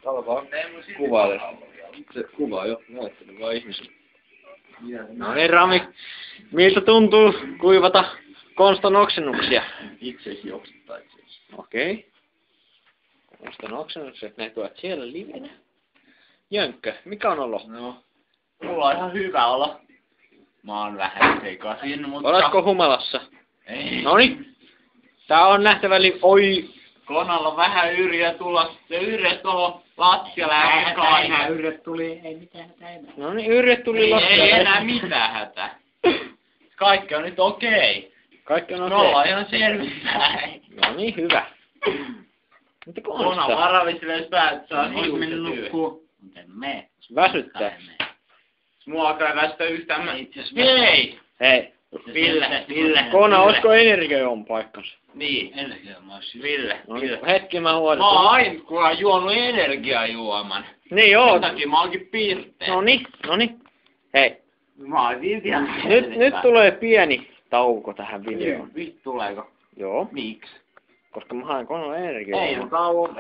Alkaa kuvailla. Se kuvaa jo, näyttely vaan ihmisille. No niin, Rami. Miltä tuntuu kuivata Konstan oksennuksia? Itseisi joksittaa itseisi. Okei. Konstan oksennukset näkyvät siellä livenä. Jönkkö, mikä on olo? No, mulla on ihan hyvä olo. Mä oon vähän sekaisin, mutta... Oletko humalassa? Ei. Noniin. Tää on nähtäväli... Oi! Konalla on vähän yrjö tulla. Se yrjö tuohon lattialle ja kaiken. Yrjöt tuli, ei mitään hätää enää. Noniin, yrjet tuli lattialle. Ei enää mitään hätää. Kaikki on nyt okei. Kaikki on Me ollaan okei. ihan selvinpäin. Noniin, hyvä. Mitä Kona Konsta? varavittelee päät, saa Ois mennyt hiukset yö. nukkuu. Mut en mee. Väsyttää. Mua alkaa väsyttää yhtään mä... Hei! Hei. Ville. Kona, olisiko energioon paikkansa? Niin. Ville. Noniin, hetki mä huolen. Mä oon ainut juonut energiajuoman. Niin joo. Sen takia mä oonkin piirteä. Noniin. Hei. Mä oon silti ihan Nyt tulee pieni tauko tähän videoon. Vittu tuleeko? Joo. Miksi? Koska mä haen Konan energiaa. Ei, mutta tauon